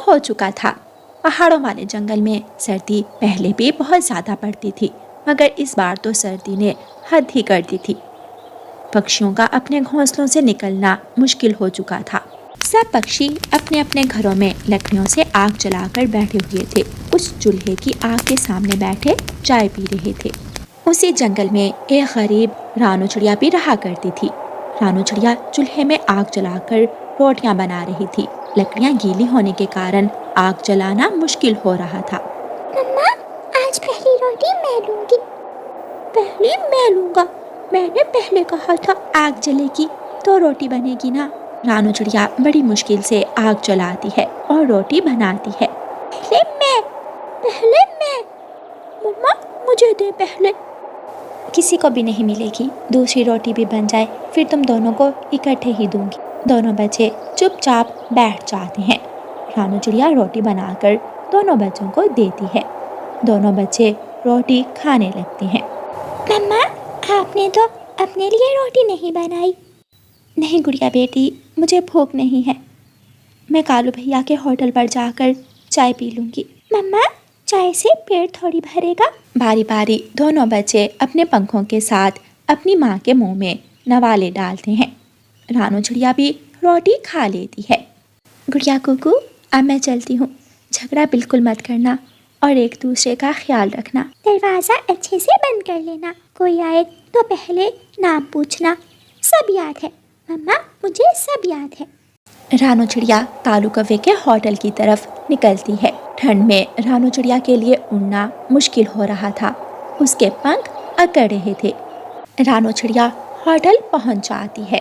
हो चुका था। पहाड़ों वाले जंगल में सर्दी पहले भी बहुत ज़्यादा पड़ती थी, मगर इस बार तो सर्दी ने हद ही कर दी थी। पक्षियों का अपने घोंसलों से निकलना मुश्किल हो चुका था। सब पक्षी अपने अपने घरों में लकड़ियों से आग जलाकर बैठे हुए थे। उस चूल्हे की आग के सामने बैठे चाय पी रहे थे। उसी जंगल में एक गरीब रानू चिड़िया भी रहा करती थी। रानू चिड़िया चूल्हे में आग जलाकर रोटियां बना रही थी। लकड़ियां गीली होने के कारण आग जलाना मुश्किल हो रहा था। मम्मा, आज पहली रोटी मैं लूंगी। पहली मैं लूंगा? मैंने पहले कहा था आग जलेगी तो रोटी बनेगी ना। रानू चिड़िया बड़ी मुश्किल से आग जलाती है और रोटी बनाती है। पहले मैं। मम्मा, मुझे दे पहले। किसी को भी नहीं मिलेगी, दूसरी रोटी भी बन जाए फिर तुम दोनों को इकट्ठे ही दूंगी। दोनों बच्चे चुपचाप बैठ जाते हैं। रानू चिड़िया रोटी बनाकर दोनों बच्चों को देती है। दोनों बच्चे रोटी खाने लगते हैं। मम्मा, आपने तो अपने लिए रोटी नहीं बनाई। नहीं गुड़िया बेटी, मुझे भूख नहीं है। मैं कालू भैया के होटल पर जाकर चाय पी लूंगी। मम्मा, चाय से पेट थोड़ी भरेगा। बारी बारी दोनों बच्चे अपने पंखों के साथ अपनी माँ के मुंह में नवाले डालते हैं। रानू चिड़िया भी रोटी खा लेती है। गुड़िया कुकू, अब मैं चलती हूँ। झगड़ा बिल्कुल मत करना और एक दूसरे का ख्याल रखना। दरवाज़ा अच्छे से बंद कर लेना। कोई आए तो पहले नाम पूछना। सब याद है मम्मा, मुझे सब याद है। रानू चिड़िया कालू कौवे के होटल की तरफ निकलती है। ठंड में रानू चिड़िया के लिए उड़ना मुश्किल हो रहा था। उसके पंख अकड़ रहे थे। रानू चिड़िया होटल पहुंच जाती है।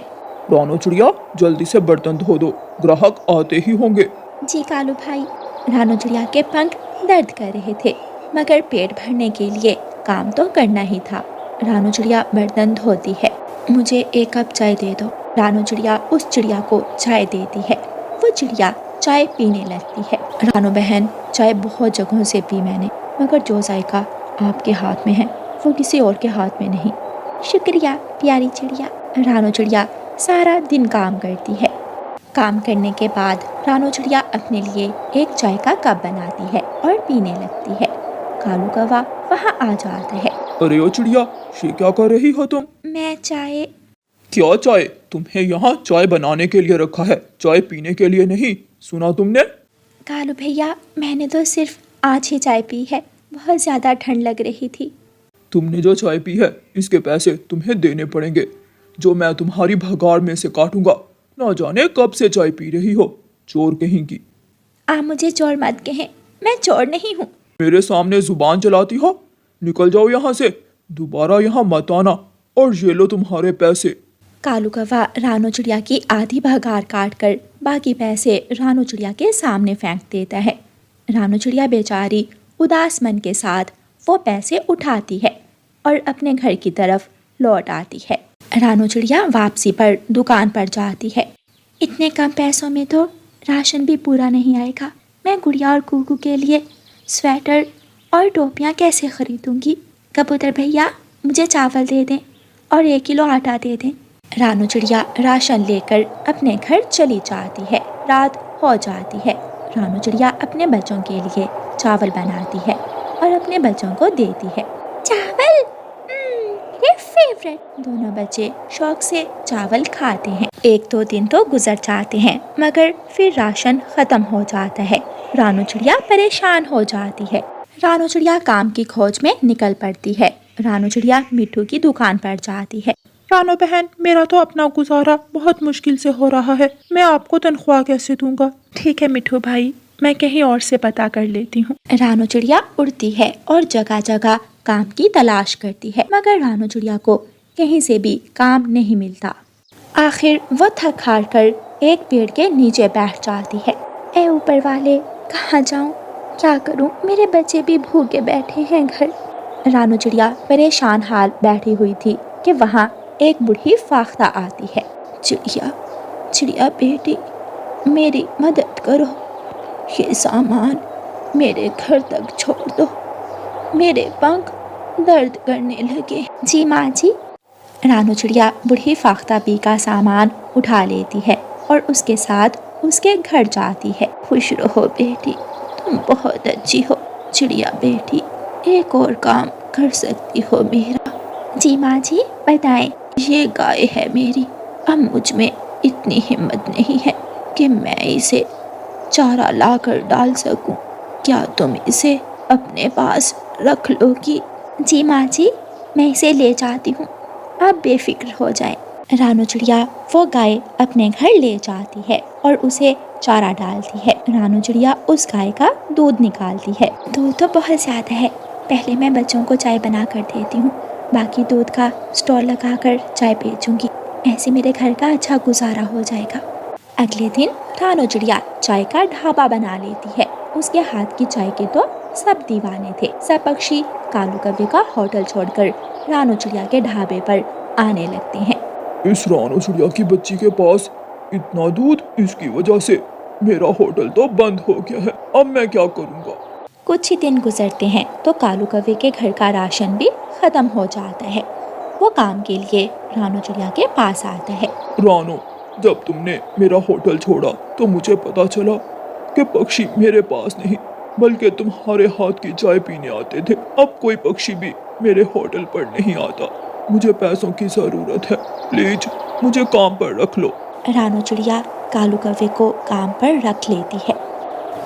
रानू चिड़िया, जल्दी से बर्तन धो दो, ग्राहक आते ही होंगे। जी कालू भाई। रानू चिड़िया के पंख दर्द कर रहे थे, मगर पेट भरने के लिए काम तो करना ही था। रानू चिड़िया बर्तन धोती है। मुझे एक कप चाय दे दो। रानू चिड़िया उस चिड़िया को चाय देती है। वो चिड़िया चाय पीने लगती है। रानू बहन, चाय बहुत जगहों से पी मैंने, मगर जो जायका आपके हाथ में है वो किसी और के हाथ में नहीं। शुक्रिया प्यारी चिड़िया। रानू चिड़िया सारा दिन काम करती है। काम करने के बाद रानू चिड़िया अपने लिए एक चाय का कप बनाती है और पीने लगती है। कालू कौवा वहाँ आ जाता है। अरे ओ चिड़िया, ये क्या कर रही हो तुम? मैं चाय। क्या चाय? तुम्हें यहाँ चाय बनाने के लिए रखा है, चाय पीने के लिए नहीं, सुना तुमने? कालू भैया, मैंने तो सिर्फ आज ही चाय पी है, बहुत ज़्यादा ठंड लग रही थी। तुमने जो चाय पी है इसके पैसे तुम्हें देने पड़ेंगे, जो मैं तुम्हारी भगाड़ में से काटूंगा। ना जाने कब से चाय पी रही हो, चोर कहीं की। आप मुझे चोर मत कहें, मैं चोर नहीं हूँ। मेरे सामने जुबान चलाती हो? निकल जाओ यहाँ से, दोबारा यहाँ मत आना। और ये लो तुम्हारे पैसे। कालू कौवा रानू चिड़िया की आधी भगाड़ काट कर बाकी पैसे रानू चिड़िया के सामने फेंक देता है। रानू चिड़िया बेचारी उदास मन के साथ वो पैसे उठाती है और अपने घर की तरफ लौट आती है। रानू चिड़िया वापसी पर दुकान पर जाती है। इतने कम पैसों में तो राशन भी पूरा नहीं आएगा। मैं गुड़िया और कुकू के लिए स्वेटर और टोपियाँ कैसे खरीदूंगी? कबूतर भैया, मुझे चावल दे दें और 1 किलो आटा दे दें। रानू चिड़िया राशन लेकर अपने घर चली जाती है। रात हो जाती है। रानू चिड़िया अपने बच्चों के लिए चावल बनाती है और अपने बच्चों को देती है। चावल, मेरे फेवरेट। दोनों बच्चे शौक से चावल खाते हैं। 1-2 दिन तो गुजर जाते हैं, मगर फिर राशन खत्म हो जाता है। रानू चिड़िया परेशान हो जाती है। रानू चिड़िया काम की खोज में निकल पड़ती है। रानू चिड़िया मिट्ठू की दुकान पर जाती है। रानू बहन, मेरा तो अपना गुजारा बहुत मुश्किल से हो रहा है, मैं आपको तनख्वाह कैसे दूंगा? ठीक है मिट्ठू भाई, मैं कहीं और से पता कर लेती हूँ। रानू चिड़िया उड़ती है और जगह जगह काम की तलाश करती है, मगर रानू चिड़िया को कहीं से भी काम नहीं मिलता। आखिर वो थक हार कर एक पेड़ के नीचे बैठ जाती है। ऐ ऊपर वाले, कहाँ जाऊँ, क्या करूँ? मेरे बच्चे भी भूखे बैठे हैं घर। रानू चिड़िया परेशान हाल बैठी हुई थी कि वहाँ एक बूढ़ी फाख्ता आती है। चिड़िया, चिड़िया बेटी, मेरी मदद करो, ये सामान मेरे घर तक छोड़ दो, मेरे पंख दर्द करने लगे। जी माँ जी। रानू चिड़िया बूढ़ी फाख्ता बी का सामान उठा लेती है और उसके साथ उसके घर जाती है। खुश रहो बेटी, तुम बहुत अच्छी हो। चिड़िया बेटी, एक और काम कर सकती हो मेरा? जी माँ जी, बताएं। ये गाय है मेरी, अब मुझ में इतनी हिम्मत नहीं है कि मैं इसे चारा लाकर डाल सकूं। क्या तुम इसे अपने पास रख लोगी? जी माँ जी, मैं इसे ले जाती हूँ, आप बेफिक्र हो जाएं। रानू चिड़िया वो गाय अपने घर ले जाती है और उसे चारा डालती है। रानू चिड़िया उस गाय का दूध निकालती है। दूध तो बहुत ज़्यादा है, पहले मैं बच्चों को चाय बना कर देती हूँ, बाकी दूध का स्टॉल लगाकर चाय बेचूंगी, ऐसे मेरे घर का अच्छा गुजारा हो जाएगा। अगले दिन रानू चिड़िया चाय का ढाबा बना लेती है। उसके हाथ की चाय के तो सब दीवाने थे। सब पक्षी कालू कव्वे का होटल छोड़कर रानू चिड़िया के ढाबे पर आने लगते हैं। इस रानू चिड़िया की बच्ची के पास इतना दूध, इसकी वजह से मेरा होटल तो बंद हो गया है। अब मैं क्या करूँगा? कुछ ही दिन गुजरते हैं तो कालू कव्वे के घर का राशन भी खत्म हो जाता है। वो काम के लिए रानू चिड़िया के पास आता है। रानू, जब तुमने मेरा होटल छोड़ा तो मुझे पता चला कि पक्षी मेरे पास नहीं बल्कि तुम्हारे हाथ की चाय पीने आते थे। अब कोई पक्षी भी मेरे होटल पर नहीं आता। मुझे पैसों की ज़रूरत है, प्लीज मुझे काम पर रख लो। रानू चिड़िया कालू कव्वे को काम पर रख लेती है।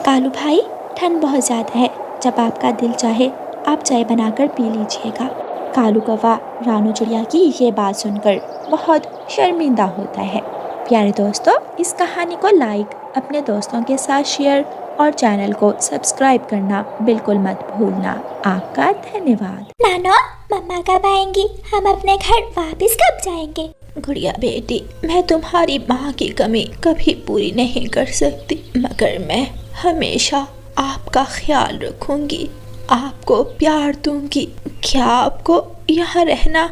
कालू भाई, ठंड बहुत ज़्यादा है, जब आपका दिल चाहे आप चाय बनाकर पी लीजिएगा। कालू कौवा रानू चिड़िया की ये बात सुनकर बहुत शर्मिंदा होता है। प्यारे दोस्तों, इस कहानी को लाइक, अपने दोस्तों के साथ शेयर और चैनल को सब्सक्राइब करना बिल्कुल मत भूलना। आपका धन्यवाद। नानो, मम्मा कब आएंगी? हम अपने घर वापस कब जाएंगे? गुड़िया बेटी, मैं तुम्हारी माँ की कमी कभी पूरी नहीं कर सकती, मगर मैं हमेशा आपका ख्याल रखूंगी, आपको प्यार दूंगी। क्या आपको यहाँ रहना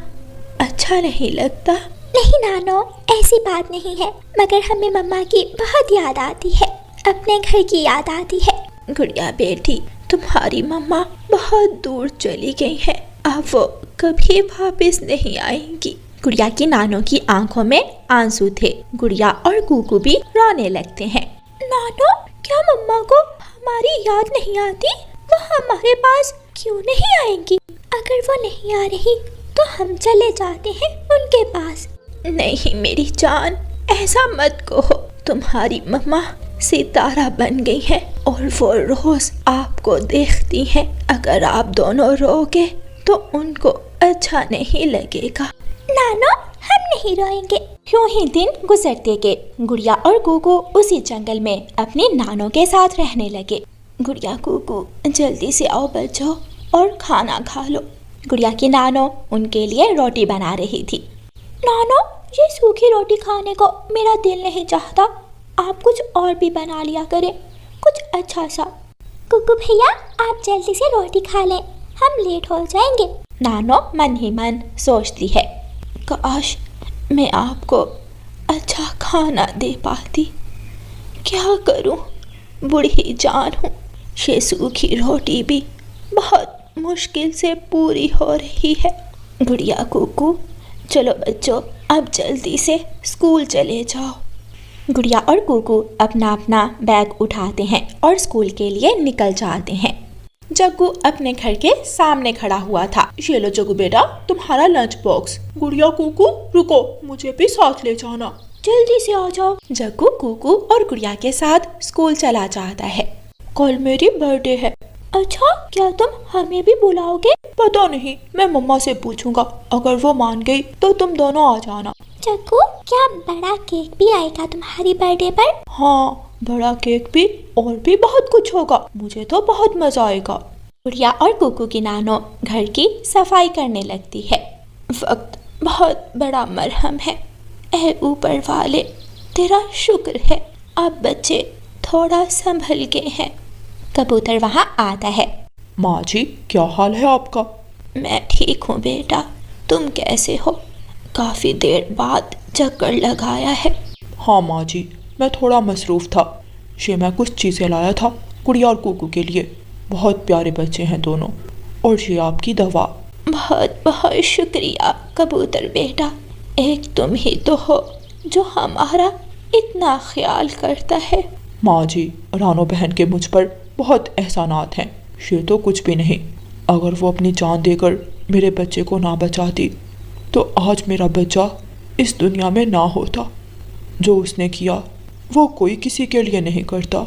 अच्छा नहीं लगता? नहीं नानो, ऐसी बात नहीं है, मगर हमें मम्मा की बहुत याद आती है, अपने घर की याद आती है। गुड़िया बेटी, तुम्हारी मम्मा बहुत दूर चली गई है, अब वो कभी वापस नहीं आएंगी। गुड़िया की नानो की आंखों में आंसू थे। गुड़िया और कुकू भी रोने लगते हैं। नानो, क्या मम्मा को हमारी याद नहीं आती? वो हमारे पास क्यों नहीं आएंगी? अगर वो नहीं आ रही तो हम चले जाते हैं उनके पास। नहीं मेरी जान, ऐसा मत कहो। तुम्हारी मम्मा सितारा बन गई है और वो रोज आपको देखती हैं। अगर आप दोनों रोगे तो उनको अच्छा नहीं लगेगा। नानो, हम नहीं रोएंगे। यूं ही दिन गुजरते गए। गुड़िया और कुकू उसी जंगल में अपनी नानो के साथ रहने लगे। गुड़िया कुकू, जल्दी से आओ बच्चों और खाना खा लो। गुड़िया की नानो उनके लिए रोटी बना रही थी। नानो, ये सूखी रोटी खाने को मेरा दिल नहीं चाहता, आप कुछ और भी बना लिया करें, कुछ अच्छा सा। कुकू भैया, आप जल्दी से रोटी खा लें, हम लेट हो जाएंगे। नानो मन ही मन सोचती है, काश मैं आपको अच्छा खाना दे पाती। क्या करूं, बूढ़ी जान हूँ। ये सूखी रोटी भी बहुत मुश्किल से पूरी हो रही है। गुड़िया कुकू, चलो बच्चों, अब जल्दी से स्कूल चले जाओ। गुड़िया और कुकू अपना अपना बैग उठाते हैं और स्कूल के लिए निकल जाते हैं। जग्गू अपने घर के सामने खड़ा हुआ था। ये लो जग्गू बेटा, तुम्हारा लंच बॉक्स। गुड़िया कुकू, रुको, मुझे भी साथ ले जाना। जल्दी से आ जाओ। जग्गू कुकू और गुड़िया के साथ स्कूल चला जाता है। कल मेरी बर्थडे है। अच्छा, क्या तुम हमें भी बुलाओगे? पता नहीं, मैं मम्मा से पूछूंगा, अगर वो मान गई तो तुम दोनों आ जाना। जग्गू, क्या बड़ा केक भी आएगा तुम्हारी बर्थडे पर? हाँ, बड़ा केक भी और भी बहुत कुछ होगा, मुझे तो बहुत मजा आएगा। गुड़िया और कुकू की नानो घर की सफाई करने लगती है। वक्त बहुत बड़ा मरहम है, ऐ ऊपर वाले तेरा शुक्र है, अब बच्चे थोड़ा संभल गए हैं। कबूतर वहाँ आता है। माँ जी, क्या हाल है आपका? मैं ठीक हूँ बेटा, तुम कैसे हो? काफ़ी देर बाद चक्कर लगाया है। हाँ माँ जी, मैं थोड़ा मसरूफ़ था। ये मैं कुछ चीज़ें लाया था गुड़िया और कुकू के लिए। बहुत प्यारे बच्चे हैं दोनों। और ये आपकी दवा। बहुत बहुत शुक्रिया कबूतर बेटा, एक तुम ही तो हो जो हमारा इतना ख्याल करता है। माँ जी, रानो बहन के मुझ पर बहुत एहसानात हैं। ये तो कुछ भी नहीं। अगर वो अपनी जान देकर मेरे बच्चे को ना बचाती तो आज मेरा बच्चा इस दुनिया में ना होता। जो उसने किया वो कोई किसी के लिए नहीं करता।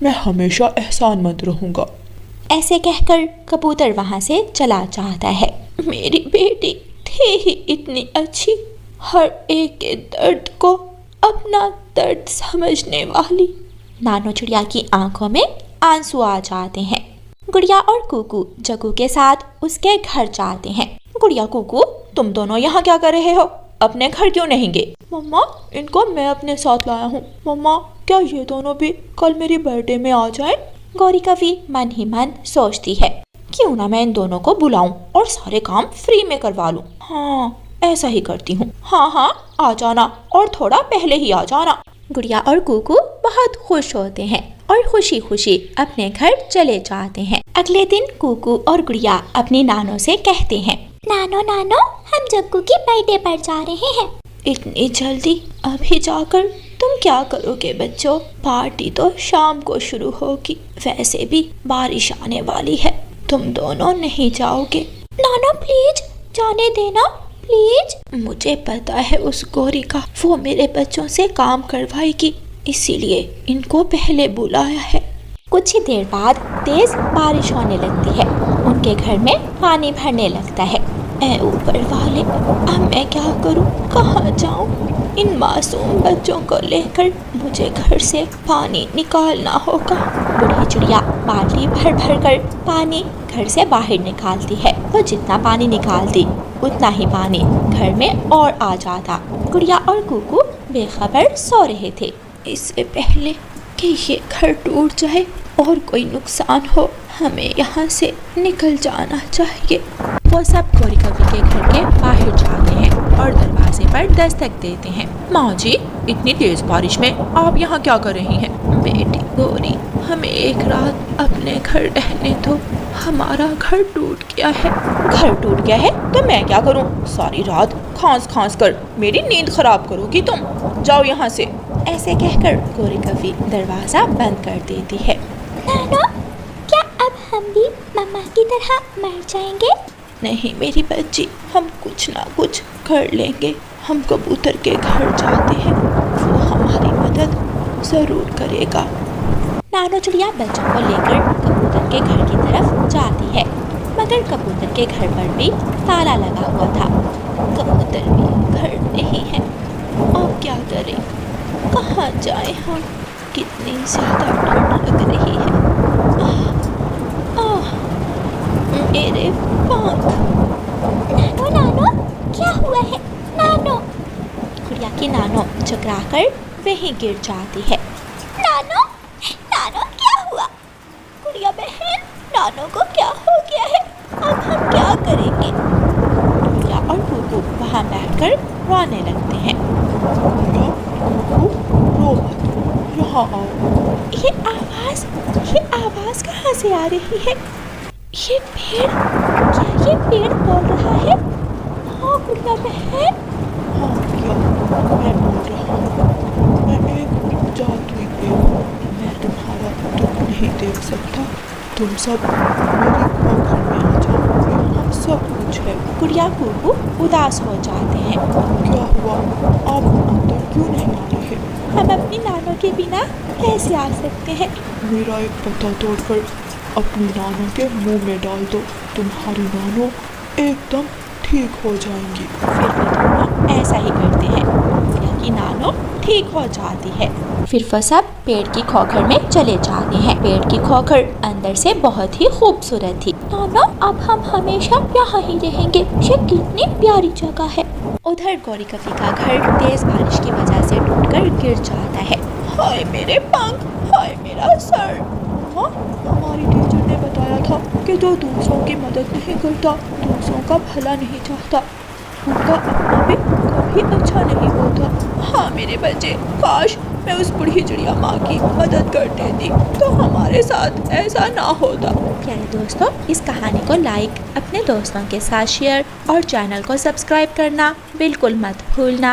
मैं हमेशा एहसानमंद रहूँगा। ऐसे कहकर कबूतर वहाँ से चला जाता है। मेरी बेटी थी ही इतनी अच्छी, हर एक के दर्द को अपना दर्द समझने वाली। नानो चिड़िया की आंखों में आंसू आ जाते हैं। गुड़िया और कुकू जग्गू के साथ उसके घर जाते हैं। गुड़िया, कुकू, तुम दोनों यहाँ क्या कर रहे हो? अपने घर क्यों नहीं गए? मम्मा, इनको मैं अपने साथ लाया हूँ। मम्मा, क्या ये दोनों भी कल मेरी बर्थडे में आ जाएं? गौरी कवि मन ही मन सोचती है, क्यों ना मैं इन दोनों को बुलाऊं और सारे काम फ्री में करवा लूं। हाँ, ऐसा ही करती हूँ। हाँ हाँ, आ जाना, और थोड़ा पहले ही आ जाना। गुड़िया और कुकू बहुत खुश होते हैं और खुशी खुशी अपने घर चले जाते हैं। अगले दिन कुकू और गुड़िया अपनी नानो से कहते हैं, नानो नानो, हम जग्गू की बर्थडे पर जा रहे हैं। इतनी जल्दी अभी जाकर तुम क्या करोगे बच्चों? पार्टी तो शाम को शुरू होगी। वैसे भी बारिश आने वाली है, तुम दोनों नहीं जाओगे। नानो प्लीज, जाने देना प्लीज। मुझे पता है उस गौरी का, वो मेरे बच्चों से काम करवाएगी, इसीलिए इनको पहले बुलाया है। कुछ ही देर बाद तेज बारिश होने लगती है। उनके घर में पानी भरने लगता है। ऐ ऊपर वाले, अब मैं क्या करूं? कहाँ जाऊं? इन मासूम बच्चों को लेकर मुझे घर से पानी निकालना होगा। बूढ़ी चिड़िया बाल्टी भर भर कर पानी घर से बाहर निकालती है। वो जितना पानी निकालती उतना ही पानी घर में और आ जाता। गुड़िया और कुकू बेखबर सो रहे थे। इससे पहले कि ये घर टूट जाए और कोई नुकसान हो, हमें यहाँ से निकल जाना चाहिए। वो सब गौरी कवि के घर के बाहर जाते हैं और दरवाजे पर दस्तक देते हैं। माँ जी, इतनी तेज बारिश में आप यहाँ क्या कर रही हैं? बेटी गौरी, हमें एक रात अपने घर रहने दो, हमारा घर टूट गया है। घर टूट गया है तो मैं क्या करूँ? सारी रात खांस खांस कर मेरी नींद खराब करोगी तुम। जाओ यहाँ से। ऐसे कहकर गौरी कवि दरवाजा बंद कर देती है। नानो, क्या अब हम भी मम्मा की तरह मर जाएंगे? नहीं मेरी बच्ची, हम कुछ ना कुछ कर लेंगे। हम कबूतर के घर जाते हैं, वो हमारी मदद जरूर करेगा। नानो चिड़िया बच्चों को लेकर कबूतर के घर की तरफ जाती है, मगर कबूतर के घर पर भी ताला लगा हुआ था। कबूतर भी घर नहीं है, अब क्या करें? कहाँ जाएं हम? कितनी ज़्यादा ठंड लग रही है। मेरे पंख। नानो नानो, क्या हुआ है? नानो। गुड़िया की नानो चकराकर वहीं गिर जाती है। नानो, नानो क्या हुआ? गुड़िया बहन, नानो को क्या हो गया है? अब हम क्या करेंगे? गुड़िया और कुकू वहाँ बैठकर रोने लगते हैं। रो मत, यहाँ आओ। ये आवाज़ कहाँ से आ रही है? ये पेड़, क्या ये पेड़ बोल रहा है? हाँ गुड़िया बहन। हाँ भैया, मैं बोल रहा हूँ। मैं एक जादुई पेड़ हूँ। मैं तुम्हारा दुख नहीं देख सकता। तुम सब मेरी खोखल में आ जाओ, यहाँ सब कुछ है। गुड़िया कुकू उदास हो जाते हैं। क्या हुआ? आप अंदर क्यों नहीं आ रहे? हम अपनी नानो के बिना कैसे आ सकते हैं? मेरा एक पत्ता तोड़कर अपनी नानो के मुंह में डाल दो, तुम्हारी नानो एकदम ठीक हो जाएंगी। फिर वो दोनों ऐसा ही करते हैं। गुड़िया की नानो ठीक हो जाती है। फिर वो सब पेड़ की खोखर में चले जाते हैं। पेड़ की खोखर अंदर से बहुत ही खूबसूरत थी। नानो, अब हम हमेशा यहाँ ही रहेंगे, ये कितनी प्यारी जगह है। उधर गौरी कवि का घर तेज बारिश की वजह से टूटकर गिर जाता है। हाय मेरे पंख, हाय मेरा सर। हाँ, हमारी टीचर ने बताया था कि जो दूसरों की मदद नहीं करता, दूसरों का भला नहीं चाहता, उनका अपना भी कभी अच्छा नहीं होता। हाँ मेरे बच्चे, काश मैं उस बूढ़ी चिड़िया माँ की मदद कर देती तो हमारे साथ ऐसा ना होता। प्यारे दोस्तों, इस कहानी को लाइक, अपने दोस्तों के साथ शेयर और चैनल को सब्सक्राइब करना बिल्कुल मत भूलना।